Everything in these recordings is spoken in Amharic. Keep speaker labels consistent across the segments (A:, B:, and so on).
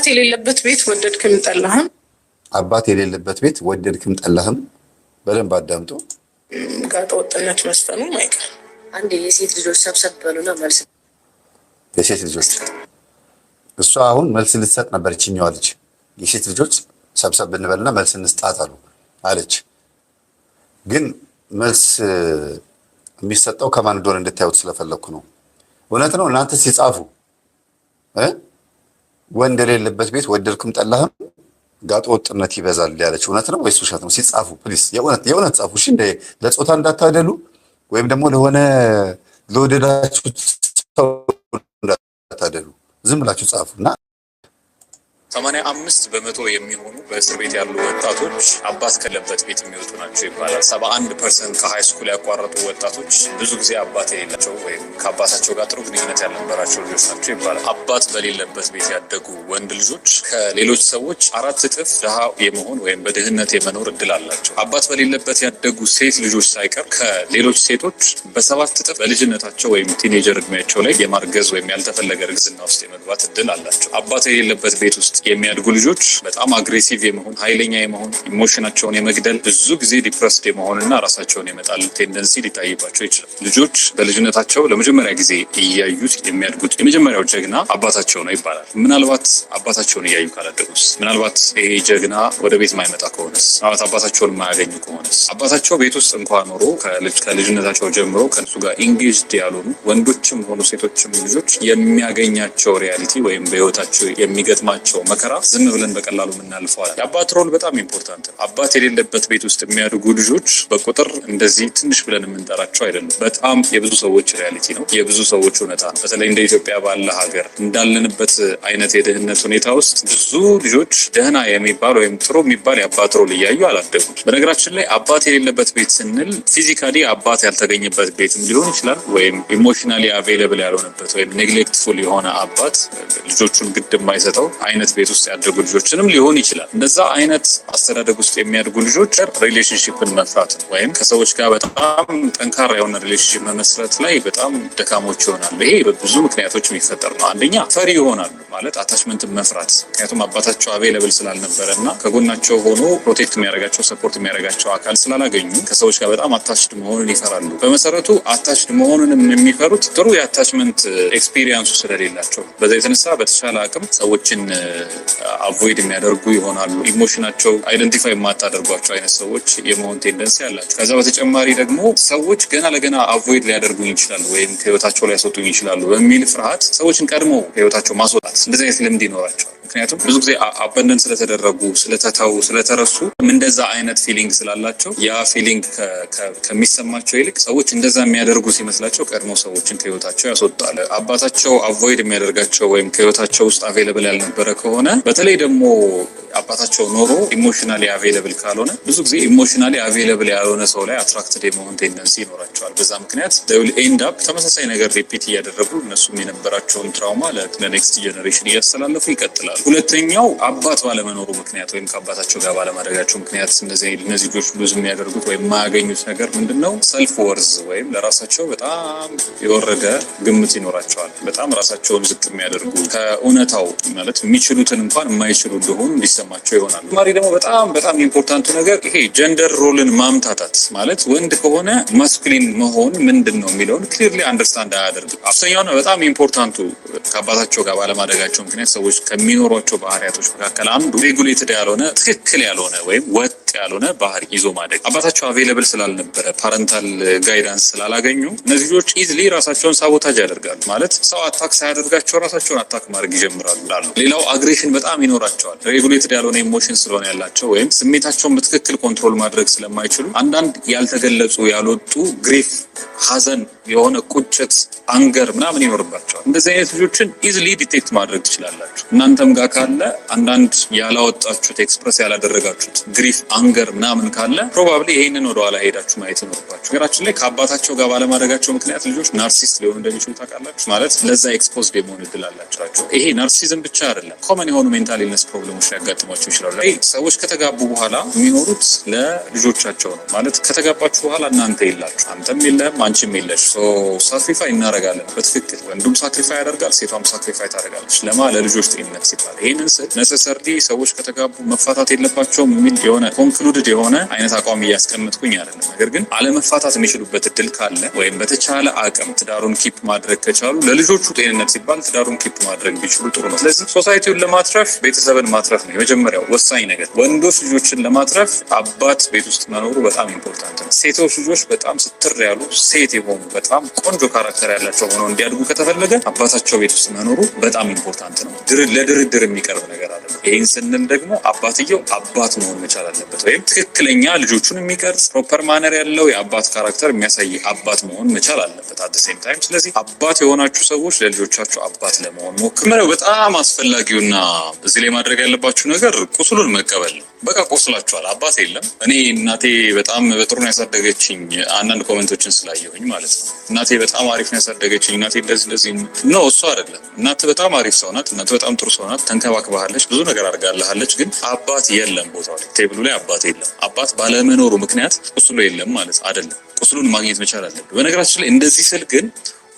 A: አባት የሌለበት ቤት ወደድክም ጠላህም
B: አባት የሌለበት ቤት ወደድክም ጠላህም በደንብ አዳምጡ።
A: ጋጠ ወጥነት መስፈኑ ማይቀር
C: አንድ የሴት ልጆች ሰብሰብ በሉና መልስ
B: የሴት ልጆች እሷ አሁን መልስ ልትሰጥ ነበር። እቺኛዋ ልጅ የሴት ልጆች ሰብሰብ ብንበልና መልስ እንስጣት አለች። ግን መልስ የሚሰጠው ከማን እንደሆነ እንድታዩት ስለፈለኩ ነው። እውነት ነው። እናንተ ሲጻፉ ወንድ የሌለበት ቤት ወደድክም ጠላህም ጋጠ ወጥነት ይበዛል ያለች እውነት ነው ወይስ ውሸት ነው? ሲጻፉ ፕሊስ የእውነት ጻፉ። እሺ እንደ ለጾታ እንዳታደሉ ወይም ደግሞ ለሆነ ለወደዳችሁት ሰው እንዳታደሉ ዝም ብላችሁ ጻፉና
D: 85% የሚሆኑ በእስር ቤት ያሉ ወጣቶች አባት ከሌለበት ቤት የሚወጡ ናቸው ይባላል። 71% ከሃይ ስኩል ያቋረጡ ወጣቶች ብዙ ጊዜ አባት የሌላቸው ወይም ከአባታቸው ጋር ጥሩ ግንኙነት ያልነበራቸው ልጆች ናቸው ይባላል። አባት በሌለበት ቤት ያደጉ ወንድ ልጆች ከሌሎች ሰዎች 4 እጥፍ ድሃ የመሆን ወይም በድህነት የመኖር እድል አላቸው። አባት በሌለበት ያደጉ ሴት ልጆች ሳይቀር ከሌሎች ሴቶች በ7 እጥፍ በልጅነታቸው ወይም ቲኔጀር እድሜያቸው ላይ የማርገዝ ወይም ያልተፈለገ እርግዝና ውስጥ የመግባት እድል አላቸው። አባት የሌለበት ቤት ውስጥ የሚያድጉ ልጆች በጣም አግሬሲቭ የመሆን ኃይለኛ የመሆን ኢሞሽናቸውን የመግደል ብዙ ጊዜ ዲፕረስድ የመሆንና ራሳቸውን የመጣል ቴንደንሲ ሊታይባቸው ይችላል። ልጆች በልጅነታቸው ለመጀመሪያ ጊዜ እያዩት የሚያድጉት የመጀመሪያው ጀግና አባታቸው ነው ይባላል። ምናልባት አባታቸውን እያዩ ካላደጉስ? ምናልባት ይሄ ጀግና ወደ ቤት ማይመጣ ከሆነስ? ምናልባት አባታቸውን የማያገኙ ከሆነስ? አባታቸው ቤት ውስጥ እንኳን ኖሮ ከልጅነታቸው ጀምሮ ከእሱ ጋር ኢንጌጅድ ያልሆኑ ወንዶችም ሆኑ ሴቶችም ልጆች የሚያገኛቸው ሪያሊቲ ወይም በህይወታቸው የሚገጥማቸው መከራ ዝም ብለን በቀላሉ የምናልፈው አለ። የአባት ሮል በጣም ኢምፖርታንት ነው። አባት የሌለበት ቤት ውስጥ የሚያድጉ ልጆች በቁጥር እንደዚህ ትንሽ ብለን የምንጠራቸው አይደሉም። በጣም የብዙ ሰዎች ሪያሊቲ ነው፣ የብዙ ሰዎች እውነታ ነው። በተለይ እንደ ኢትዮጵያ ባለ ሀገር እንዳለንበት አይነት የድህነት ሁኔታ ውስጥ ብዙ ልጆች ደህና የሚባል ወይም ጥሩ የሚባል የአባት ሮል እያዩ አላደጉም። በነገራችን ላይ አባት የሌለበት ቤት ስንል ፊዚካሊ አባት ያልተገኘበት ቤትም ሊሆን ይችላል፣ ወይም ኢሞሽናሊ አቬይለብል ያልሆነበት ወይም ኔግሌክትፉል የሆነ አባት ልጆቹን ግድ የማይሰጠው አይነት ቤት ውስጥ ያደጉ ልጆችንም ሊሆን ይችላል። እንደዛ አይነት አስተዳደግ ውስጥ የሚያድጉ ልጆች ሪሌሽንሺፕን መፍራት ወይም ከሰዎች ጋር በጣም ጠንካራ የሆነ ሪሌሽንሺፕ መመስረት ላይ በጣም ደካሞች ይሆናሉ። ይሄ በብዙ ምክንያቶች የሚፈጠር ነው። አንደኛ ፈሪ ይሆናሉ፣ ማለት አታችመንትን መፍራት። ምክንያቱም አባታቸው አቬይለብል ስላልነበረ እና ከጎናቸው ሆኖ ፕሮቴክት የሚያደርጋቸው ሰፖርት የሚያደርጋቸው አካል ስላላገኙ ከሰዎች ጋር በጣም አታችድ መሆኑን ይፈራሉ። በመሰረቱ አታችድ መሆኑንም የሚፈሩት ጥሩ የአታችመንት ኤክስፒሪየንሱ ስለሌላቸው፣ በዛ የተነሳ በተሻለ አቅም ሰዎችን አቮይድ የሚያደርጉ ይሆናሉ። ኢሞሽናቸው አይደንቲፋይ የማታደርጓቸው አይነት ሰዎች የመሆን ቴንደንሲ አላቸው። ከዛ በተጨማሪ ደግሞ ሰዎች ገና ለገና አቮይድ ሊያደርጉኝ ይችላሉ ወይም ከህይወታቸው ሊያስወጡኝ ይችላሉ በሚል ፍርሃት ሰዎችን ቀድሞ ከህይወታቸው ማስወጣት እንደዚህ አይነት ልምድ ይኖራቸዋል። ምክንያቱም ብዙ ጊዜ አበንደን ስለተደረጉ ስለተተው ስለተረሱ እንደዛ አይነት ፊሊንግ ስላላቸው ያ ፊሊንግ ከሚሰማቸው ይልቅ ሰዎች እንደዛ የሚያደርጉ ሲመስላቸው ቀድሞ ሰዎችን ከህይወታቸው ያስወጣል። አባታቸው አቮይድ የሚያደርጋቸው ወይም ከህይወታቸው ውስጥ አቬይለብል ያልነበረ ከሆነ በተለይ ደግሞ አባታቸው ኖሮ ኢሞሽናሊ አቬይለብል ካልሆነ ብዙ ጊዜ ኢሞሽናሊ አቬይለብል ያልሆነ ሰው ላይ አትራክትድ የመሆን ቴንደንሲ ይኖራቸዋል። በዛ ምክንያት ዴቪል ኤንድ አፕ ተመሳሳይ ነገር ሪፒት እያደረጉ እነሱም የነበራቸውን ትራውማ ለኔክስት ጀነሬሽን እያስተላለፉ ይቀጥላሉ። ሁለተኛው አባት ባለመኖሩ ምክንያት ወይም ከአባታቸው ጋር ባለማድረጋቸው ምክንያት እነዚህ ልጆች ብዙ የሚያደርጉት ወይም የማያገኙት ነገር ምንድነው? ሰልፍ ወርዝ ወይም ለራሳቸው በጣም የወረደ ግምት ይኖራቸዋል። በጣም ራሳቸውን ዝቅ የሚያደርጉ ከእውነታው ማለት የሚችሉትን እንኳን የማይችሉ እንደሆኑ እንዲሰማቸው ይሆናል። ማሪ ደግሞ በጣም ኢምፖርታንቱ ነገር ይሄ ጀንደር ሮልን ማምታታት ማለት ወንድ ከሆነ ማስኩሊን መሆን ምንድን ነው የሚለውን ክሊርሊ አንደርስታንድ አያደርግም። አብዛኛውና በጣም ኢምፖርታንቱ ከአባታቸው ጋር ባለማደጋቸው ምክንያት ሰዎች ከሚኖሯቸው ባህሪያቶች መካከል አንዱ ሬጉሌትድ ያልሆነ ትክክል ያልሆነ ወይም ወጥ ያልሆነ ባህሪ ይዞ ማደግ። አባታቸው አቬይለብል ስላልነበረ ፓረንታል ጋይዳንስ ስላላገኙ እነዚህ ልጆች ኢዝሊ ራሳቸውን ሳቦታጅ ያደርጋሉ። ማለት ሰው አታክ ሳያደርጋቸው ራሳቸውን አታክ ማድረግ ይጀምራሉ። ሌላው አግሬሽን በጣም ይኖራቸዋል። ሬጉሌትድ ያልሆነ ኢሞሽን ስለሆነ ያላቸው ወይም ስሜታቸውን በትክክል ኮንትሮል ማድረግ ስለማይችሉ አንዳንድ ያልተገለጹ ያልወጡ ግሪፍ፣ ሀዘን፣ የሆነ ቁጭት፣ አንገር ምናምን ይኖርባቸዋል። እንደዚህ አይነት ልጆችን ኢዝሊ ዲቴክት ማድረግ ትችላላችሁ። እናንተም ጋር ካለ አንዳንድ ያላወጣችሁት ኤክስፕረስ ያላደረጋችሁት ግሪፍ፣ አንገር ምናምን ካለ ፕሮባብሊ ይሄንን ወደኋላ ሄዳችሁ ማየት ይኖርባችሁ። ነገራችን ላይ ከአባታቸው ጋር ባለማድረጋቸው ምክንያት ልጆች ናርሲስት ሊሆኑ እንደሚችሉ ታውቃላችሁ። ማለት ለዛ ኤክስፖዝድ የመሆን እድል አላቸው። ይሄ ናርሲዝም ብቻ አይደለም፣ ኮመን የሆኑ ሜንታል ኢልነስ ፕሮብለሞች ሊያጋጥሟቸው ይችላሉ። ሰዎች ከተጋቡ በኋላ የሚኖሩት ለልጆቻቸው ነው። ማለት ከተጋባችሁ በኋላ እናንተ የላችሁ፣ አንተም የለህም፣ አንቺም የለሽ። ሳክሪፋይ እናደርጋለን። በትክክል ወንዱም ሳክሪፋይ ያደርጋል፣ ሴቷም ሳክሪፋይ ታደርጋለች። ለልጆች ጤንነት ሲባል። ይህንን ስል ነሰሰርሊ ሰዎች ከተጋቡ መፋታት የለባቸውም የሚል የሆነ ኮንክሉድድ የሆነ አይነት አቋም እያስቀምጥኩኝ አይደለም። ነገር ግን አለመፋታት የሚችሉበት እድል ካለ ወይም በተቻለ አቅም ትዳሩን ኪፕ ማድረግ ከቻሉ ለልጆቹ ጤንነት ሲባል ትዳሩን ኪፕ ማድረግ ቢችሉ ጥሩ ነው። ስለዚህ ሶሳይቲውን ለማትረፍ ቤተሰብን ማትረፍ ነው የመጀመሪያው ወሳኝ ነገር። ወንዶች ልጆችን ለማትረፍ አባት ቤት ውስጥ መኖሩ በጣም ኢምፖርታንት ነው። ሴቶች ልጆች በጣም ስትር ያሉ ሴት የሆኑ በጣም ቆንጆ ካራክተር ያላቸው ሆነው እንዲያድጉ ከተፈለገ አባታቸው ቤት ውስጥ መኖሩ በጣም ኢምፖርታንት ነው። ለድርድር የሚቀርብ ነገር አለ። ይህን ስንል ደግሞ አባትየው አባት መሆን መቻል አለበት፣ ወይም ትክክለኛ ልጆቹን የሚቀርጽ ፕሮፐር ማነር ያለው የአባት ካራክተር የሚያሳይ አባት መሆን መቻል አለበት አት ሴም ታይም። ስለዚህ አባት የሆናችሁ ሰዎች ለልጆቻችሁ አባት ለመሆን ሞክሩ። በጣም አስፈላጊውና እዚህ ላይ ማድረግ ያለባችሁ ነገር ቁስሉን መቀበል ነው። በቃ ቆስላችኋል። አባት የለም። እኔ እናቴ በጣም በጥሩ ነው ያሳደገችኝ፣ አንዳንድ ኮሜንቶችን ስላየሁኝ ማለት ነው። እናቴ በጣም አሪፍ ነው ያሳደገችኝ፣ እናቴ እንደዚህ ነው። እሱ አይደለም። እናት በጣም አሪፍ ሰው ናት። እናት በጣም ጥሩ ሰው ናት። ተንከባክባለች፣ ብዙ ነገር አድርጋለች። ግን አባት የለም ቦታው ላይ ቴብሉ ላይ አባት የለም። አባት ባለመኖሩ ምክንያት ቁስሉ የለም ማለት አይደለም። ቁስሉን ማግኘት መቻል አለብን። በነገራችን ላይ እንደዚህ ስል ግን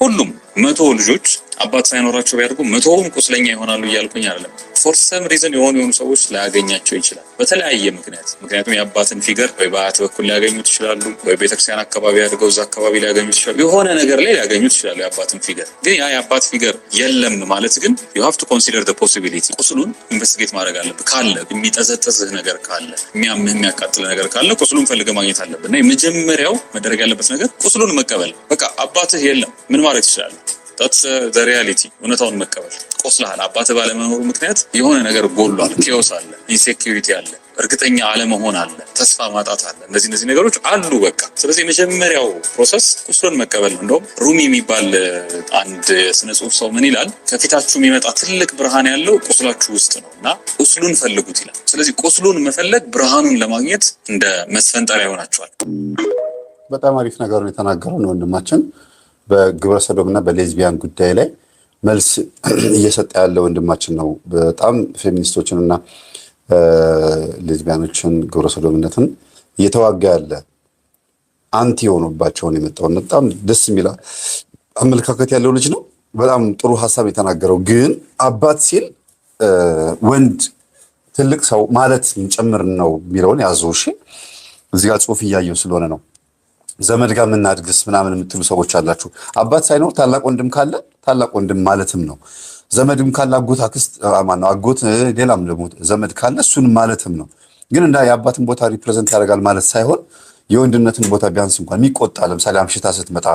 D: ሁሉም 100 ልጆች አባት ሳይኖራቸው ቢያድጉ 100ም ቁስለኛ ይሆናሉ እያልኩኝ አይደለም። ፎር ሰም ሪዝን የሆኑ ሰዎች ላያገኛቸው ይችላል በተለያየ ምክንያት። ምክንያቱም የአባትን ፊገር ወይ በአያት በኩል ሊያገኙት ይችላሉ፣ ወይ ቤተክርስቲያን አካባቢ አድርገው እዛ አካባቢ ሊያገኙት ይችላሉ፣ የሆነ ነገር ላይ ሊያገኙት ይችላሉ የአባትን ፊገር። ግን ያ የአባት ፊገር የለም ማለት ግን you have to consider the possibility። ቁስሉን ኢንቨስቲጌት ማድረግ አለብህ። ካለ የሚጠዘጥዝህ ነገር ካለ፣ የሚያምህ የሚያቃጥልህ ነገር ካለ ቁስሉን ፈልገህ ማግኘት አለብህ። እና የመጀመሪያው መደረግ ያለበት ነገር ቁስሉን መቀበል። በቃ አባትህ የለም ምን ማድረግ ትችላለህ? that's the reality። እውነታውን መቀበል። ቆስለሃል። አባትህ ባለመኖሩ ምክንያት የሆነ ነገር ጎሏል፣ ኬዎስ አለ፣ ኢንሴኪዩሪቲ አለ፣ እርግጠኛ አለመሆን አለ፣ ተስፋ ማጣት አለ። እነዚህ ነገሮች አሉ በቃ። ስለዚህ የመጀመሪያው ፕሮሰስ ቁስሉን መቀበል ነው። እንደውም ሩሚ የሚባል አንድ ስነ ጽሁፍ ሰው ምን ይላል? ከፊታችሁ የሚመጣ ትልቅ ብርሃን ያለው ቁስላችሁ ውስጥ ነው እና ቁስሉን ፈልጉት ይላል። ስለዚህ ቁስሉን መፈለግ ብርሃኑን ለማግኘት እንደ መስፈንጠሪያ ይሆናችኋል።
B: በጣም አሪፍ ነገር ነው የተናገረው ነው ወንድማችን። በግብረ ሰዶም እና በሌዝቢያን ጉዳይ ላይ መልስ እየሰጠ ያለ ወንድማችን ነው። በጣም ፌሚኒስቶችን እና ሌዝቢያኖችን ግብረ ሰዶምነትን እየተዋጋ ያለ አንቲ የሆኑባቸውን የመጣውን በጣም ደስ የሚል አመለካከት ያለው ልጅ ነው። በጣም ጥሩ ሀሳብ የተናገረው ግን አባት ሲል ወንድ ትልቅ ሰው ማለት ጭምር ነው የሚለውን ያዘው። እሺ እዚህ ጋር ጽሁፍ እያየው ስለሆነ ነው። ዘመድ ጋር የምናድግስ ምናምን የምትሉ ሰዎች አላችሁ። አባት ሳይኖር ታላቅ ወንድም ካለ ታላቅ ወንድም ማለትም ነው። ዘመድም ካለ አጎት፣ አክስት፣ ማነው አጎት፣ ሌላም ደግሞ ዘመድ ካለ እሱን ማለትም ነው። ግን እንዳ የአባትን ቦታ ሪፕሬዘንት ያደርጋል ማለት ሳይሆን የወንድነትን ቦታ ቢያንስ እንኳን የሚቆጣ ለምሳሌ አምሽታ ስትመጣ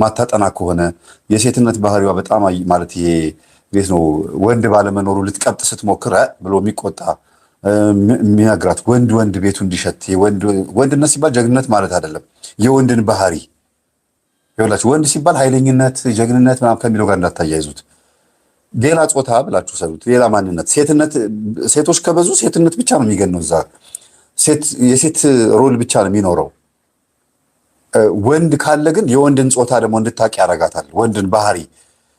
B: ማታጠና ከሆነ የሴትነት ባህሪዋ በጣም ማለት ይሄ ቤት ነው ወንድ ባለመኖሩ ልትቀብጥ ስትሞክር ብሎ የሚቆጣ የሚያግራት ወንድ ቤቱ እንዲሸት ወንድነት ሲባል ጀግንነት ማለት አይደለም። የወንድን ባህሪ ይኸውላችሁ፣ ወንድ ሲባል ኃይለኝነት፣ ጀግንነት ምናምን ከሚለው ጋር እንዳታያይዙት። ሌላ ጾታ ብላችሁ ሰሩት፣ ሌላ ማንነት። ሴቶች ከበዙ ሴትነት ብቻ ነው የሚገነው እዛ። የሴት ሮል ብቻ ነው የሚኖረው። ወንድ ካለ ግን የወንድን ጾታ ደግሞ እንድታቂ ያረጋታል። ወንድን ባህሪ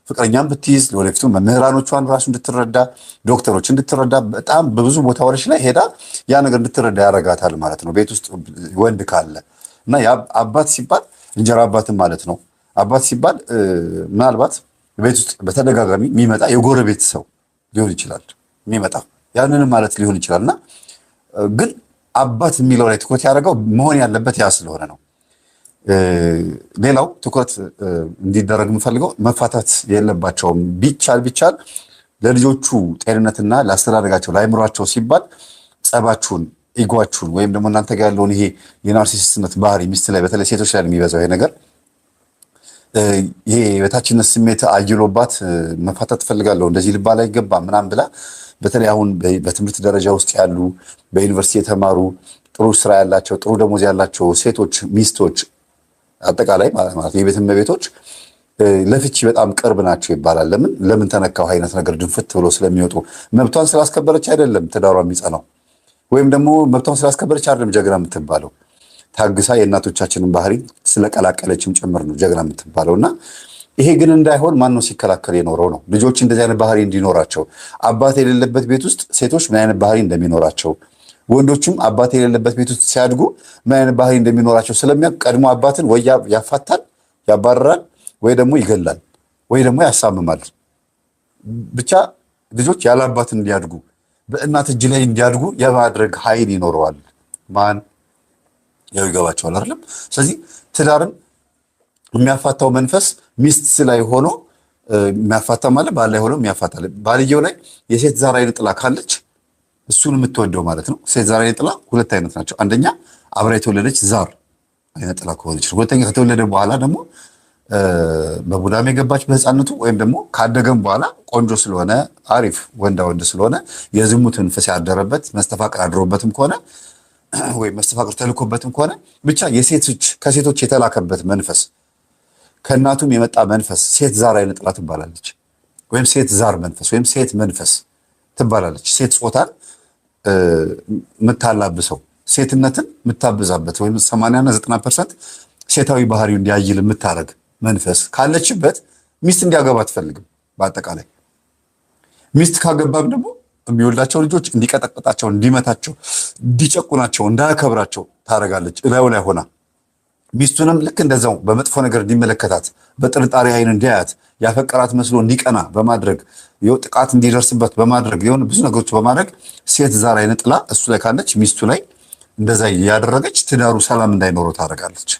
B: ፍቅረኛም ብትይዝ ለወደፊቱ መምህራኖቿን ራሱ እንድትረዳ፣ ዶክተሮች እንድትረዳ፣ በጣም በብዙ ቦታዎች ላይ ሄዳ ያ ነገር እንድትረዳ ያረጋታል ማለት ነው ቤት ውስጥ ወንድ ካለ። እና አባት ሲባል እንጀራ አባትም ማለት ነው። አባት ሲባል ምናልባት ቤት ውስጥ በተደጋጋሚ የሚመጣ የጎረቤት ሰው ሊሆን ይችላል የሚመጣ ያንንም ማለት ሊሆን ይችላል። እና ግን አባት የሚለው ላይ ትኩረት ያደረገው መሆን ያለበት ያ ስለሆነ ነው። ሌላው ትኩረት እንዲደረግ የምፈልገው መፋታት የለባቸውም። ቢቻል ለልጆቹ ጤንነትና ለአስተዳደጋቸው ለአእምሯቸው ሲባል ጸባችሁን፣ ኢጓችሁን ወይም ደግሞ እናንተ ጋር ያለውን ይሄ የናርሲሲስትነት ባህሪ ሚስት ላይ በተለይ ሴቶች ላይ የሚበዛው ይሄ ነገር ይሄ የበታችነት ስሜት አይሎባት መፋታት ትፈልጋለሁ እንደዚህ ልባል አይገባም ምናምን ብላ በተለይ አሁን በትምህርት ደረጃ ውስጥ ያሉ በዩኒቨርሲቲ የተማሩ ጥሩ ስራ ያላቸው ጥሩ ደሞዝ ያላቸው ሴቶች ሚስቶች አጠቃላይ ማለት የቤት እመቤቶች ለፍቺ በጣም ቅርብ ናቸው ይባላል። ለምን ተነካው አይነት ነገር ድንፍት ብሎ ስለሚወጡ መብቷን ስላስከበረች አይደለም ትዳሯ የሚጸናው፣ ወይም ደግሞ መብቷን ስላስከበረች አይደለም ጀግና የምትባለው። ታግሳ የእናቶቻችንን ባህሪ ስለቀላቀለችም ጭምር ነው ጀግና የምትባለው። እና ይሄ ግን እንዳይሆን ማን ነው ሲከላከል የኖረው ነው? ልጆች እንደዚህ አይነት ባህሪ እንዲኖራቸው አባት የሌለበት ቤት ውስጥ ሴቶች ምን አይነት ባህሪ እንደሚኖራቸው፣ ወንዶችም አባት የሌለበት ቤት ውስጥ ሲያድጉ ምን አይነት ባህሪ እንደሚኖራቸው ስለሚያውቅ ቀድሞ አባትን ወይ ያፋታል ያባረራል፣ ወይ ደግሞ ይገላል፣ ወይ ደግሞ ያሳምማል። ብቻ ልጆች ያለ አባት እንዲያድጉ በእናት እጅ ላይ እንዲያድጉ የማድረግ ኃይል ይኖረዋል። ማን ያው ይገባቸዋል አይደለም? ስለዚህ ትዳርን የሚያፋታው መንፈስ ሚስት ላይ ሆኖ የሚያፋታ ማለት ባል ላይ ሆኖ የሚያፋታል። ባልየው ላይ የሴት ዛር አይነ ጥላ ካለች እሱን የምትወደው ማለት ነው። ሴት ዛር አይነ ጥላ ሁለት አይነት ናቸው። አንደኛ አብራ የተወለደች ዛር አይነ ጥላ ከሆነች፣ ሁለተኛ ከተወለደ በኋላ ደግሞ በቡዳም የገባች በህፃነቱ ወይም ደግሞ ካደገም በኋላ ቆንጆ ስለሆነ አሪፍ ወንዳ ወንድ ስለሆነ የዝሙት መንፈስ ያደረበት መስተፋቅር አድሮበትም ከሆነ ወይም መስተፋቅር ተልኮበትም ከሆነ ብቻ ከሴቶች የተላከበት መንፈስ ከእናቱም የመጣ መንፈስ ሴት ዛር አይነ ጥላ ትባላለች። ወይም ሴት ዛር መንፈስ ወይም ሴት መንፈስ ትባላለች። ሴት ጾታን የምታላብሰው ሴትነትን የምታብዛበት ወይም 80 እና 90% ሴታዊ ባህሪው እንዲያይል የምታደርግ መንፈስ ካለችበት ሚስት እንዲያገባ አትፈልግም። በአጠቃላይ ሚስት ካገባም ደግሞ የሚወልዳቸው ልጆች እንዲቀጠቅጣቸው፣ እንዲመታቸው፣ እንዲጨቁናቸው፣ እንዳያከብራቸው ታደርጋለች። እላዩ ላይ ሆና ሚስቱንም ልክ እንደዛው በመጥፎ ነገር እንዲመለከታት፣ በጥርጣሬ አይን እንዲያያት፣ ያፈቀራት መስሎ እንዲቀና በማድረግ ጥቃት እንዲደርስበት በማድረግ የሆነ ብዙ ነገሮች በማድረግ ሴት ዛር አይነ ጥላ እሱ ላይ ካለች ሚስቱ ላይ እንደዛ ያደረገች ትዳሩ ሰላም እንዳይኖረው ታደርጋለች።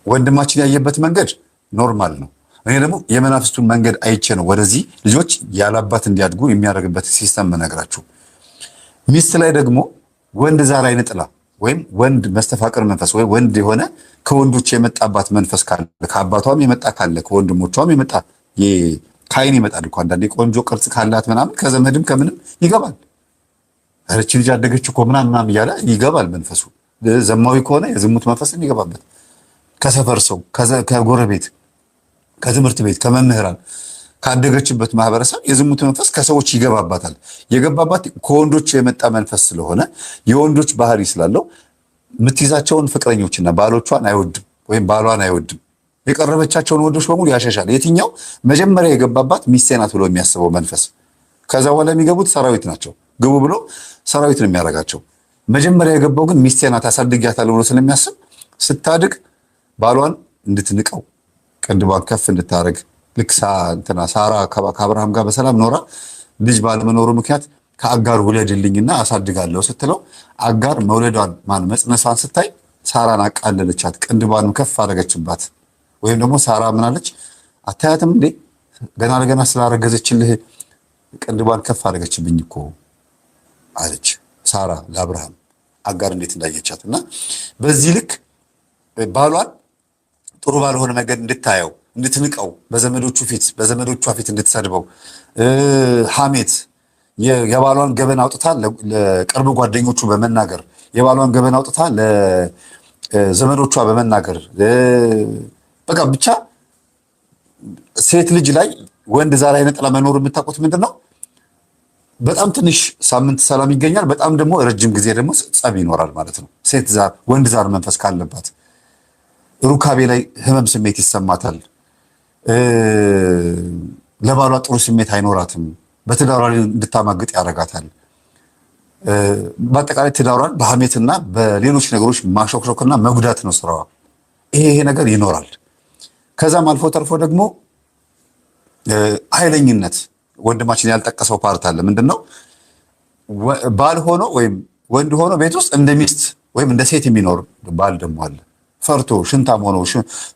B: ወንድማችን ያየበት መንገድ ኖርማል ነው። እኔ ደግሞ የመናፍስቱን መንገድ አይቼ ነው ወደዚህ ልጆች ያላባት እንዲያድጉ የሚያደርግበት ሲስተም መነግራችሁ። ሚስት ላይ ደግሞ ወንድ ዛር አይነ ጥላ ወይም ወንድ መስተፋቅር መንፈስ ወይ ወንድ የሆነ ከወንዶች የመጣባት መንፈስ ካለ ከአባቷም የመጣ ካለ ከወንድሞቿም የመጣ ከአይን ይመጣል እኮ አንዳንዴ ቆንጆ ቅርጽ ካላት ምናምን ከዘመድም ከምንም ይገባል። እቺ ልጅ አደገች እኮ ምናምን እያለ ይገባል መንፈሱ። ዘማዊ ከሆነ የዝሙት መንፈስ ይገባበት። ከሰፈር ሰው፣ ከጎረቤት፣ ከትምህርት ቤት፣ ከመምህራን ካደገችበት ማህበረሰብ የዝሙት መንፈስ ከሰዎች ይገባባታል። የገባባት ከወንዶች የመጣ መንፈስ ስለሆነ የወንዶች ባህሪ ስላለው የምትይዛቸውን ፍቅረኞችና ባሎቿን አይወድም ወይም ባሏን አይወድም። የቀረበቻቸውን ወንዶች በሙሉ ያሸሻል። የትኛው መጀመሪያ የገባባት ሚስቴ ናት ብሎ የሚያስበው መንፈስ። ከዛ በኋላ የሚገቡት ሰራዊት ናቸው። ግቡ ብሎ ሰራዊት ነው የሚያደርጋቸው። መጀመሪያ የገባው ግን ሚስቴ ናት አሳድጊያታለሁ ብሎ ስለሚያስብ ስታድግ ባሏን እንድትንቀው ቅንድቧን ከፍ እንድታደርግ ልክ ሳራ ከአብርሃም ጋር በሰላም ኖራ ልጅ ባለመኖሩ ምክንያት ከአጋር ውለድልኝና አሳድጋለሁ ስትለው አጋር መውለዷን መጽነሷን ስታይ ሳራን አቃለለቻት፣ ቅንድቧንም ከፍ አደረገችባት። ወይም ደግሞ ሳራ ምናለች? አታያትም እንዴ ገና ለገና ስላረገዘችልህ ቅንድቧን ከፍ አደረገችብኝ እኮ አለች ሳራ ለአብርሃም አጋር እንዴት እንዳየቻት። እና በዚህ ልክ ባሏን ጥሩ ባልሆነ መንገድ እንድታየው፣ እንድትንቀው፣ በዘመዶቿ ፊት እንድትሰድበው፣ ሐሜት የባሏን ገበና አውጥታ ለቅርብ ጓደኞቹ በመናገር የባሏን ገበና አውጥታ ለዘመዶቿ በመናገር በቃ ብቻ ሴት ልጅ ላይ ወንድ ዛር አይነ ጥላ መኖር የምታውቁት ምንድን ነው? በጣም ትንሽ ሳምንት ሰላም ይገኛል፣ በጣም ደግሞ ረጅም ጊዜ ደግሞ ጸብ ይኖራል ማለት ነው። ሴት ዛር ወንድ ዛር መንፈስ ካለባት ሩካቤ ላይ ህመም ስሜት ይሰማታል። ለባሏ ጥሩ ስሜት አይኖራትም። በትዳሯ ላይ እንድታማግጥ ያደርጋታል። በአጠቃላይ ትዳሯን በሐሜትና በሌሎች ነገሮች ማሾክሾክና መጉዳት ነው ስራዋ። ይሄ ነገር ይኖራል። ከዛም አልፎ ተርፎ ደግሞ ኃይለኝነት ወንድማችን ያልጠቀሰው ፓርት አለ። ምንድነው? ባል ሆኖ ወይም ወንድ ሆኖ ቤት ውስጥ እንደ ሚስት ወይም እንደ ሴት የሚኖር ባል ደግሞ አለ። ፈርቶ ሽንታም ሆኖ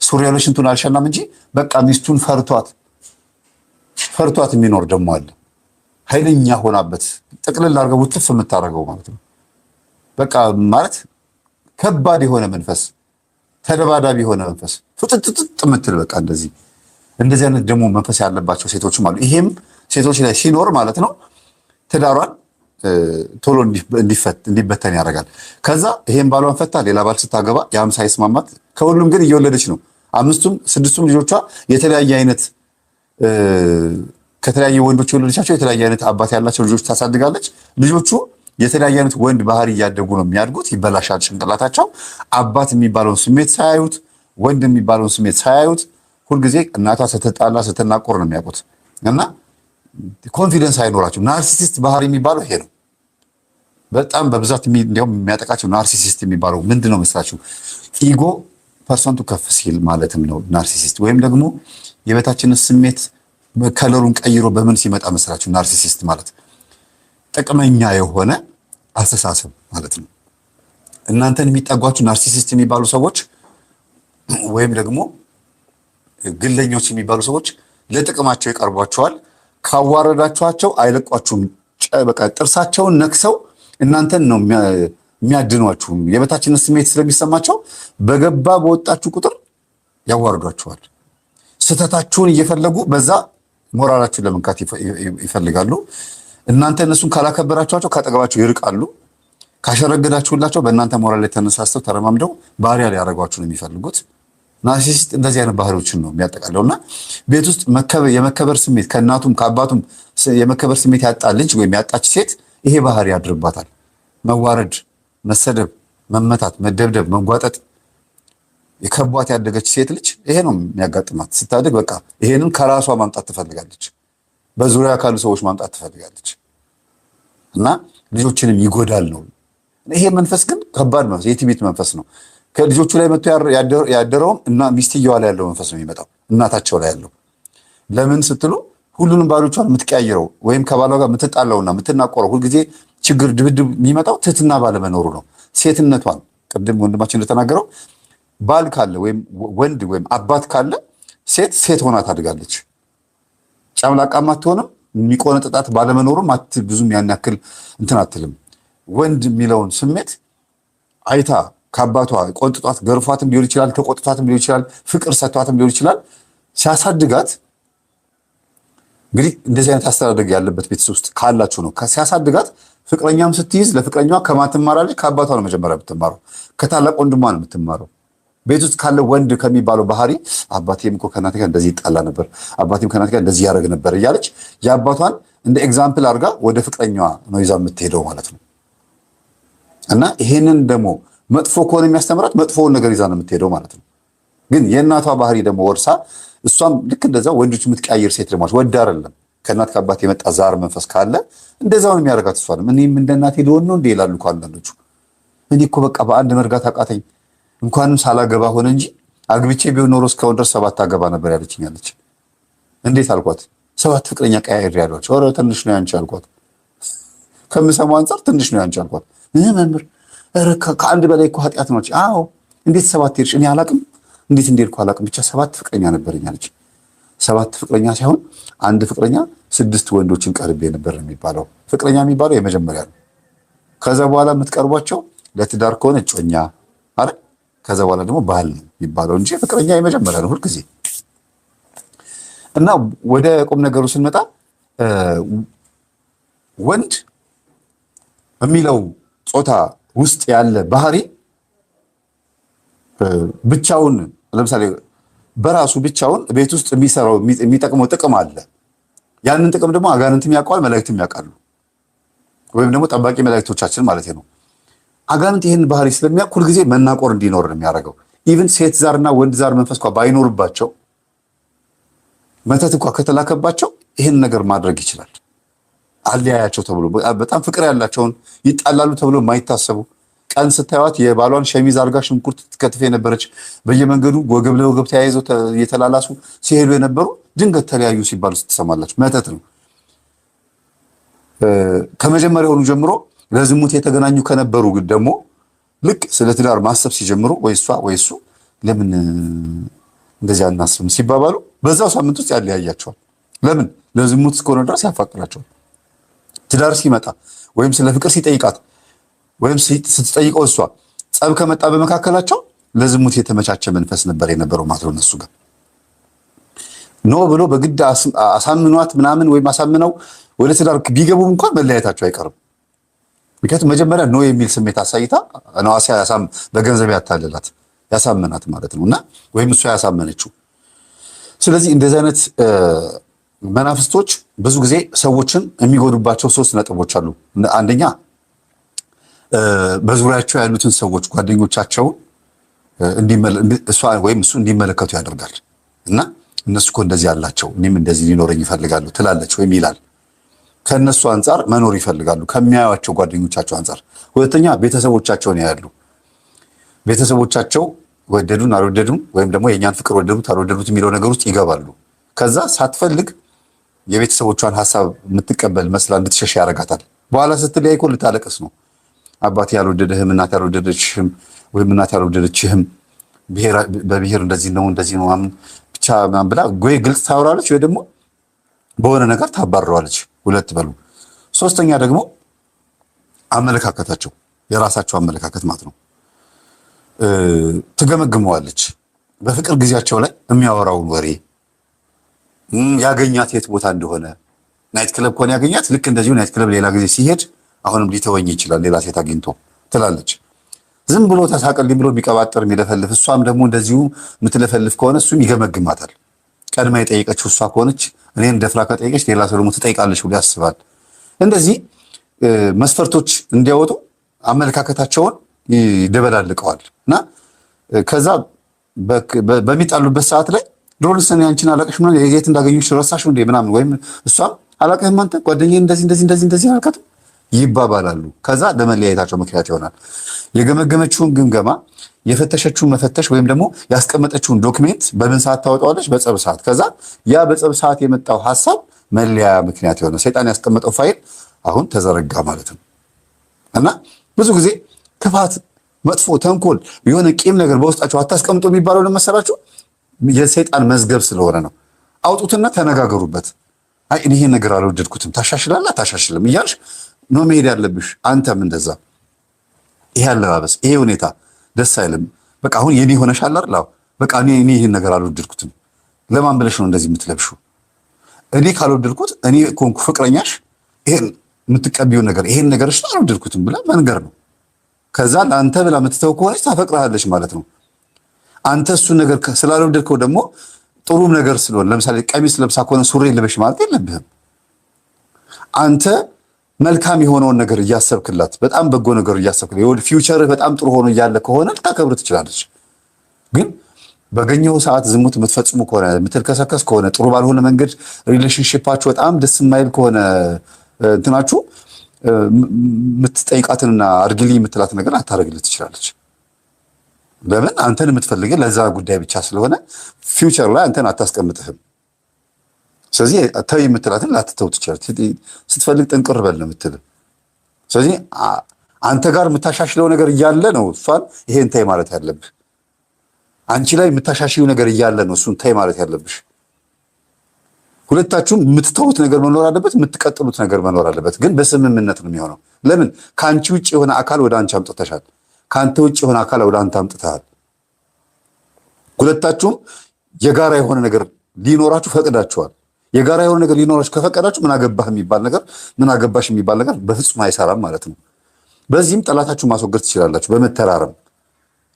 B: ሱሪያ ላይ ሽንቱን አልሸናም እንጂ በቃ ሚስቱን ፈርቷት የሚኖር ደግሞ አለ። ኃይለኛ ሆናበት ጥቅልል አድርገው ውጥፍ የምታደርገው ማለት ነው። በቃ ማለት ከባድ የሆነ መንፈስ፣ ተደባዳቢ የሆነ መንፈስ ፍጥጥጥ የምትል በቃ እንደዚህ አይነት ደግሞ መንፈስ ያለባቸው ሴቶችም አሉ። ይሄም ሴቶች ላይ ሲኖር ማለት ነው ትዳሯን ቶሎ እንዲበተን ያደርጋል። ከዛ ይሄን ባሏን ፈታ ሌላ ባል ስታገባ ያም ሳይስማማት ከሁሉም ግን እየወለደች ነው። 5ቱም 6ቱም ልጆቿ የተለያየ አይነት ከተለያየ ወንዶች የወለደቻቸው የተለያየ አይነት አባት ያላቸው ልጆች ታሳድጋለች። ልጆቹ የተለያየ አይነት ወንድ ባህሪ እያደጉ ነው የሚያድጉት። ይበላሻል ጭንቅላታቸው። አባት የሚባለውን ስሜት ሳያዩት፣ ወንድ የሚባለውን ስሜት ሳያዩት ሁልጊዜ እናቷ ስትጣላ ስትናቆር ነው የሚያውቁት እና ኮንፊደንስ አይኖራቸው። ናርሲሲስት ባህሪ የሚባለው ይሄ ነው። በጣም በብዛት እንዲያውም የሚያጠቃቸው ናርሲሲስት የሚባለው ምንድን ነው መስላችሁ? ኢጎ ፐርሰንቱ ከፍ ሲል ማለትም ነው ናርሲሲስት። ወይም ደግሞ የበታችነት ስሜት ከለሩን ቀይሮ በምን ሲመጣ መስራችሁ ናርሲሲስት ማለት ጥቅመኛ የሆነ አስተሳሰብ ማለት ነው። እናንተን የሚጠጓችሁ ናርሲሲስት የሚባሉ ሰዎች ወይም ደግሞ ግለኞች የሚባሉ ሰዎች ለጥቅማቸው ይቀርቧቸዋል። ካዋረዳችኋቸው አይለቋችሁም። በቃ ጥርሳቸውን ነክሰው እናንተን ነው የሚያድኗችሁ። የበታችነት ስሜት ስለሚሰማቸው በገባ በወጣችሁ ቁጥር ያዋርዷችኋል። ስህተታችሁን እየፈለጉ በዛ ሞራላችሁን ለመንካት ይፈልጋሉ። እናንተ እነሱን ካላከበራችኋቸው ካጠገባቸው ይርቃሉ። ካሸረገዳችሁላቸው በእናንተ ሞራል ላይ ተነሳስተው ተረማምደው ባሪያ ሊያደርጓችሁ ነው የሚፈልጉት። ናርሲሲስት እንደዚህ አይነት ባህሪዎችን ነው የሚያጠቃለው። እና ቤት ውስጥ የመከበር ስሜት ከእናቱም ከአባቱም የመከበር ስሜት ያጣ ልጅ ወይም ያጣች ሴት ይሄ ባህሪ ያድርባታል። መዋረድ፣ መሰደብ፣ መመታት፣ መደብደብ፣ መንጓጠጥ የከቧት ያደገች ሴት ልጅ ይሄ ነው የሚያጋጥማት። ስታድግ በቃ ይሄንን ከራሷ ማምጣት ትፈልጋለች፣ በዙሪያ ካሉ ሰዎች ማምጣት ትፈልጋለች እና ልጆችንም ይጎዳል ነው። ይሄ መንፈስ ግን ከባድ መንፈስ፣ የትዕቢት መንፈስ ነው። ከልጆቹ ላይ መጥቶ ያደረውም እና ሚስትየዋ ላይ ያለው መንፈስ ነው የሚመጣው፣ እናታቸው ላይ ያለው። ለምን ስትሉ ሁሉንም ባሎቿን የምትቀያየረው ወይም ከባሏ ጋር የምትጣላውና የምትናቆረው ሁልጊዜ ችግር፣ ድብድብ የሚመጣው ትህትና ባለመኖሩ ነው። ሴትነቷን ቅድም ወንድማችን እንደተናገረው ባል ካለ ወይም ወንድ ወይም አባት ካለ ሴት ሆና ታድጋለች። ጨምላቃም አትሆንም። የሚቆነጥጣት ባለመኖሩም ብዙም ያን ያክል እንትን አትልም። ወንድ የሚለውን ስሜት አይታ ከአባቷ ቆንጥጧት ገርፏትም ሊሆን ይችላል፣ ተቆጥቷትም ሊሆን ይችላል፣ ፍቅር ሰጥቷትም ሊሆን ይችላል። ሲያሳድጋት እንግዲህ እንደዚህ አይነት አስተዳደግ ያለበት ቤተሰብ ውስጥ ካላችሁ ነው። ሲያሳድጋት ፍቅረኛም ስትይዝ ለፍቅረኛዋ ከማን ትማራለች? ከአባቷ ነው መጀመሪያ የምትማረው፣ ከታላቅ ወንድሟ ነው የምትማረው። ቤት ውስጥ ካለ ወንድ ከሚባለው ባህሪ አባቴም እኮ ከእናቴ ጋር እንደዚህ ይጣላ ነበር፣ አባቴም ከእናቴ ጋር እንደዚህ ያደርግ ነበር እያለች የአባቷን እንደ ኤግዛምፕል አድርጋ ወደ ፍቅረኛዋ ነው ይዛ የምትሄደው ማለት ነው። እና ይሄንን ደግሞ መጥፎ ከሆነ የሚያስተምራት መጥፎውን ነገር ይዛ ነው የምትሄደው ማለት ነው። ግን የእናቷ ባህሪ ደግሞ ወርሳ እሷም ልክ እንደዛ ወንዶች የምትቀያየር ሴት ደግሞ ወድ አይደለም ከእናት ከአባት የመጣ ዛር መንፈስ ካለ እንደዛውን የሚያደርጋት እሷ ነው። እኔም እንደ እናቴ ልሆን ነው እንደ ይላሉ እኮ አንዳንዶቹ። እኔ እኮ በቃ በአንድ መርጋት አቃተኝ፣ እንኳንም ሳላገባ ሆነ እንጂ አግብቼ ቢሆን ኖሮ እስካሁን ድረስ 7 አገባ ነበር ያለችኝ አለች። እንዴት አልኳት፣ 7 ፍቅረኛ ቀያየር ያሏቸው። ኧረ ትንሽ ነው ያንቺ አልኳት። ከምሰማው አንጻር ትንሽ ነው ያንቺ አልኳት። መምህር ከአንድ በላይ እኮ ኃጢአት ነው። አዎ እንዴት 7 ሄድሽ? እኔ አላቅም እንዴት እንደሄድኩ አላቅም፣ ብቻ 7 ፍቅረኛ ነበረኝ አለች። 7 ፍቅረኛ ሳይሆን አንድ ፍቅረኛ 6 ወንዶችን ቀርቤ ነበር የሚባለው። ፍቅረኛ የሚባለው የመጀመሪያ ነው። ከዛ በኋላ የምትቀርቧቸው ለትዳር ከሆነ እጮኛ አይደል? ከዛ በኋላ ደግሞ ባል ነው የሚባለው እንጂ ፍቅረኛ የመጀመሪያ ነው ሁልጊዜ። እና ወደ ቁም ነገሩ ስንመጣ ወንድ የሚለው ጾታ ውስጥ ያለ ባህሪ ብቻውን ለምሳሌ በራሱ ብቻውን ቤት ውስጥ የሚሰራው የሚጠቅመው ጥቅም አለ። ያንን ጥቅም ደግሞ አጋንንትም ያውቀዋል፣ መላእክትም ያውቃሉ። ወይም ደግሞ ጠባቂ መላእክቶቻችን ማለት ነው። አጋንንት ይህን ባህሪ ስለሚያውቅ ሁልጊዜ መናቆር እንዲኖር ነው የሚያደርገው። ኢቭን ሴት ዛርና ወንድ ዛር መንፈስ እንኳ ባይኖርባቸው መተት እንኳ ከተላከባቸው ይህን ነገር ማድረግ ይችላል። አለያያቸው ተብሎ በጣም ፍቅር ያላቸውን ይጣላሉ ተብሎ የማይታሰቡ ቀን ስታዩት የባሏን ሸሚዝ አርጋ ሽንኩርት ትከትፍ የነበረች በየመንገዱ ወገብ ለወገብ ተያይዘው እየተላላሱ ሲሄዱ የነበሩ ድንገት ተለያዩ ሲባሉ ስትሰማላችሁ። መተት ነው። ከመጀመሪያውኑ ጀምሮ ለዝሙት የተገናኙ ከነበሩ ደግሞ ልክ ስለ ትዳር ማሰብ ሲጀምሩ ወይ እሷ ወይ እሱ ለምን እንደዚህ አናስብም ሲባባሉ በዛው ሳምንት ውስጥ ያለያያቸዋል። ለምን? ለዝሙት እስከሆነ ድረስ ያፋቅራቸዋል። ትዳር ሲመጣ ወይም ስለ ፍቅር ሲጠይቃት ወይም ስትጠይቀው እሷ ጸብ ከመጣ በመካከላቸው ለዝሙት የተመቻቸ መንፈስ ነበር የነበረው ማለት ነው። እነሱ ጋር ኖ ብሎ በግድ አሳምኗት ምናምን ወይም አሳምነው ወደ ትዳር ቢገቡም እንኳን መለያየታቸው አይቀርም። ምክንያቱም መጀመሪያ ኖ የሚል ስሜት አሳይታ ነዋሲያ በገንዘብ ያታለላት ያሳመናት ማለት ነው። እና ወይም እሷ ያሳመነችው። ስለዚህ እንደዚህ አይነት መናፍስቶች ብዙ ጊዜ ሰዎችን የሚጎዱባቸው 3 ነጥቦች አሉ። አንደኛ በዙሪያቸው ያሉትን ሰዎች ጓደኞቻቸውን ወይም እሱ እንዲመለከቱ ያደርጋል። እና እነሱ እኮ እንደዚህ ያላቸው እኔም እንደዚህ ሊኖረኝ ይፈልጋሉ ትላለች ወይም ይላል። ከእነሱ አንጻር መኖር ይፈልጋሉ ከሚያዩቸው ጓደኞቻቸው አንጻር። ሁለተኛ ቤተሰቦቻቸውን ያያሉ። ቤተሰቦቻቸው ወደዱን አልወደዱም ወይም ደግሞ የእኛን ፍቅር ወደዱት አልወደዱት የሚለው ነገር ውስጥ ይገባሉ። ከዛ ሳትፈልግ የቤተሰቦቿን ሀሳብ የምትቀበል መስላ እንድትሸሽ ያደርጋታል። በኋላ ስትለያይ እኮ ልታለቅስ ነው። አባቴ ያልወደደህም እናቴ ያልወደደችህም ወይም እናቴ ያልወደደችህም በብሔር እንደዚህ ነው ብቻ ምናምን ብላ ወይ ግልጽ ታወራለች ወይ ደግሞ በሆነ ነገር ታባረዋለች። ሁለት በሉ። ሶስተኛ ደግሞ አመለካከታቸው የራሳቸው አመለካከት ማለት ነው። ትገመግመዋለች። በፍቅር ጊዜያቸው ላይ የሚያወራውን ወሬ ያገኛት የት ቦታ እንደሆነ ናይት ክለብ ከሆነ ያገኛት ልክ እንደዚሁ ናይት ክለብ ሌላ ጊዜ ሲሄድ አሁንም ሊተወኝ ይችላል ሌላ ሴት አግኝቶ ትላለች። ዝም ብሎ ተሳቀልኝ ብሎ የሚቀባጠር የሚለፈልፍ እሷም ደግሞ እንደዚሁ የምትለፈልፍ ከሆነ እሱም ይገመግማታል። ቀድማ የጠየቀችው እሷ ከሆነች እኔን ደፍራ ከጠየቀች ሌላ ሰው ደግሞ ትጠይቃለች ብሎ ያስባል። እንደዚህ መስፈርቶች እንዲያወጡ አመለካከታቸውን ይደበላልቀዋል እና ከዛ በሚጣሉበት ሰዓት ላይ ድሮንስ እኔ አንቺን አላቀሽ ምናምን የት እንዳገኙሽ ረሳሽው እንዴ ምናምን ወይም እሷም አላቀህም አንተ ጓደኛዬ እንደዚህ አልካትም ይባባላሉ። ከዛ ለመለያየታቸው ምክንያት ይሆናል። የገመገመችውን ግምገማ የፈተሸችውን መፈተሽ ወይም ደግሞ ያስቀመጠችውን ዶክሜንት በምን ሰዓት ታወጣዋለች? በጸብ ሰዓት። ከዛ ያ በጸብ ሰዓት የመጣው ሀሳብ መለያ ምክንያት የሆነ ሰይጣን ያስቀመጠው ፋይል አሁን ተዘረጋ ማለት ነው። እና ብዙ ጊዜ ክፋት፣ መጥፎ፣ ተንኮል የሆነ ቂም ነገር በውስጣቸው አታስቀምጡ የሚባለው ለመሰላችሁ የሰይጣን መዝገብ ስለሆነ ነው። አውጡትና ተነጋገሩበት። አይ እኔ ይሄን ነገር አልወደድኩትም፣ ታሻሽላለህ አታሻሽልም እያልሽ ነው መሄድ ያለብሽ። አንተም እንደዛ ይሄ አለባበስ፣ ይሄ ሁኔታ ደስ አይልም፣ በቃ አሁን የኔ ሆነሻል አይደል? በቃ እኔ ይሄን ነገር አልወደድኩትም። ለማን ብለሽ ነው እንደዚህ የምትለብሽው? እኔ ካልወደድኩት እኔ ኮንኩ ፍቅረኛሽ ይሄን የምትቀቢው ነገር ይሄን ነገርሽ አልወደድኩትም ብላ መንገር ነው። ከዛ ለአንተ ብላ የምትተው ከሆነች ታፈቅርሃለች ማለት ነው። አንተ እሱን ነገር ስላልወደድከው ደግሞ ጥሩም ነገር ስለሆነ ለምሳሌ ቀሚስ ለብሳ ከሆነ ሱሪ ልበሽ ማለት የለብህም። አንተ መልካም የሆነውን ነገር እያሰብክላት በጣም በጎ ነገር እያሰብክላት ፊውቸርህ በጣም ጥሩ ሆኖ እያለ ከሆነ ልታከብር ትችላለች። ግን በገኘው ሰዓት ዝሙት የምትፈጽሙ ከሆነ የምትልከሰከስ ከሆነ ጥሩ ባልሆነ መንገድ ሪሌሽንሺፓችሁ በጣም ደስ የማይል ከሆነ እንትናችሁ የምትጠይቃትንና አድርግልኝ የምትላት ነገር አታደርግልህ ትችላለች። ለምን? አንተን የምትፈልገው ለዛ ጉዳይ ብቻ ስለሆነ ፊውቸር ላይ አንተን አታስቀምጥህም። ስለዚህ ተው የምትላትን ላትተው ትችላለች። ስትፈልግ ጥንቅር በል ነው የምትል። ስለዚህ አንተ ጋር የምታሻሽለው ነገር እያለ ነው እሷን ይሄን ተይ ማለት ያለብህ። አንቺ ላይ የምታሻሽለው ነገር እያለ ነው እሱን ተይ ማለት ያለብሽ። ሁለታችሁም የምትተውት ነገር መኖር አለበት፣ የምትቀጥሉት ነገር መኖር አለበት። ግን በስምምነት ነው የሚሆነው። ለምን? ከአንቺ ውጭ የሆነ አካል ወደ አንቺ አምጥተሻል። ከአንተ ውጭ የሆነ አካል ወደ አንተ አምጥተሃል። ሁለታችሁም የጋራ የሆነ ነገር ሊኖራችሁ ፈቅዳችኋል። የጋራ የሆነ ነገር ሊኖራችሁ ከፈቀዳችሁ ምን አገባህ የሚባል ነገር ምን አገባሽ የሚባል ነገር በፍጹም አይሰራም ማለት ነው። በዚህም ጠላታችሁ ማስወገድ ትችላላችሁ በመተራረም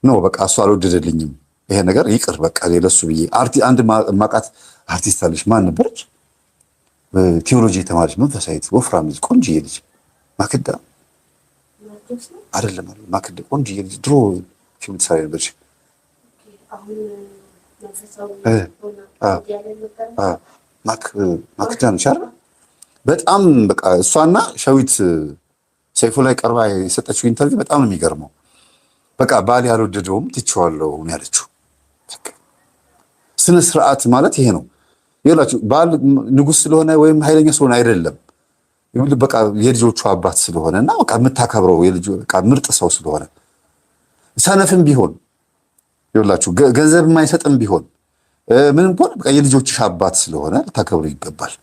B: ነው። በቃ እሱ አልወደደልኝም ይሄ ነገር ይቅር በቃ ለሱ ብዬ አንድ ማቃት አርቲስት አለች። ማን ነበረች? ቲዮሎጂ የተማረች መንፈሳዊት ወፍራም ልጅ ቆንጆዬ ልጅ ማክዳ አይደለም ማክዳ ቆንጆዬ ልጅ ድሮ ፊልም ትሰራ ነበረች። ማክዳ ነች አይደል? በጣም በቃ እሷና ሸዊት ሰይፉ ላይ ቀርባ የሰጠችው ኢንተርቪው በጣም ነው የሚገርመው። በቃ ባል ያልወደደውም ትቼዋለሁ ነው ያለችው። ስነ ስርዓት ማለት ይሄ ነው። ይላችሁ ባል ንጉስ ስለሆነ ወይም ኃይለኛ ስለሆነ አይደለም። በቃ የልጆቹ አባት ስለሆነ እና በቃ የምታከብረው የልጁ በቃ ምርጥ ሰው ስለሆነ ሰነፍም ቢሆን ይላችሁ ገንዘብ የማይሰጥም ቢሆን ምንም ቢሆን በቃ የልጆችሽ አባት ስለሆነ ልታከብሩ ይገባል።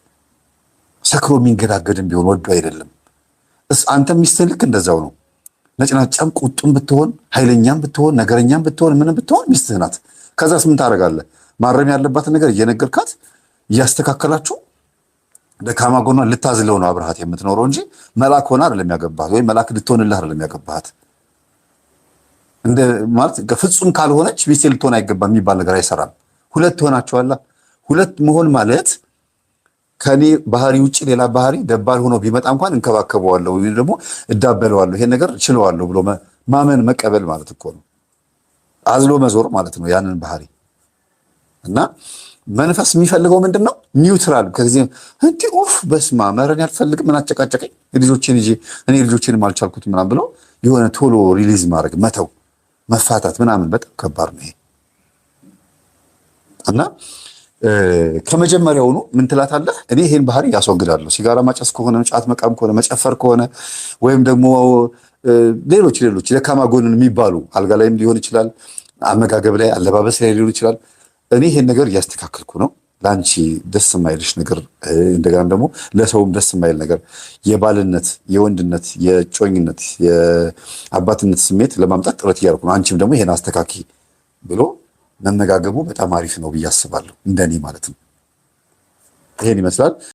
B: ሰክሮ የሚንገዳገድም ቢሆን ወዶ አይደለም። አንተ ሚስትህ ልክ እንደዛው ነው። ነጭናጫም ቁጡም ብትሆን ኃይለኛም ብትሆን ነገረኛም ብትሆን ምንም ብትሆን ሚስትህ ናት። ከዛስ ምን ታደርጋለህ? ማረም ያለባትን ነገር እየነገርካት እያስተካከላችሁ ደካማ ጎኗ ልታዝለው ነው አብርሃት የምትኖረው እንጂ መልአክ ሆና አይደለም ያገባሃት፣ ወይ መልአክ ልትሆንልህ አይደለም ያገባሃት። እንደ ማለት ፍጹም ካልሆነች ሚስቴ ልትሆን አይገባም የሚባል ነገር አይሰራም። ሁለት ሆናችኋላ። ሁለት መሆን ማለት ከኔ ባህሪ ውጭ ሌላ ባህሪ ደባል ሆኖ ቢመጣ እንኳን እንከባከበዋለሁ ወይ ደግሞ እዳበለዋለሁ፣ ይሄን ነገር ችለዋለሁ ብሎ ማመን መቀበል ማለት እኮ ነው። አዝሎ መዞር ማለት ነው ያንን ባህሪ። እና መንፈስ የሚፈልገው ምንድነው? ኒውትራል። ከዚህ እንዴ ኦፍ በስማ መረን ያልፈልግ ምን አጨቃጨቀኝ ልጆቼን ይዤ እኔ ልጆቼንም አልቻልኩት ምናምን ብሎ የሆነ ቶሎ ሪሊዝ ማድረግ መተው መፋታት ምናምን በጣም ከባድ ነው ይሄ። እና ከመጀመሪያውኑ ምን ትላታለህ? እኔ ይሄን ባህሪ ያስወግዳለሁ። ሲጋራ ማጨስ ከሆነ ጫት መቃም ከሆነ መጨፈር ከሆነ ወይም ደግሞ ሌሎች ደካማ ጎንን የሚባሉ አልጋ ላይም ሊሆን ይችላል፣ አመጋገብ ላይ፣ አለባበስ ላይ ሊሆን ይችላል። እኔ ይሄን ነገር እያስተካከልኩ ነው። ለአንቺ ደስ የማይልሽ ነገር እንደገና ደግሞ ለሰውም ደስ የማይል ነገር የባልነት፣ የወንድነት፣ የጮኝነት፣ የአባትነት ስሜት ለማምጣት ጥረት እያደረኩ ነው። አንቺም ደግሞ ይሄን አስተካኪ ብሎ መመጋገቡ በጣም አሪፍ ነው ብዬ አስባለሁ። እንደኔ ማለት ነው። ይሄን ይመስላል።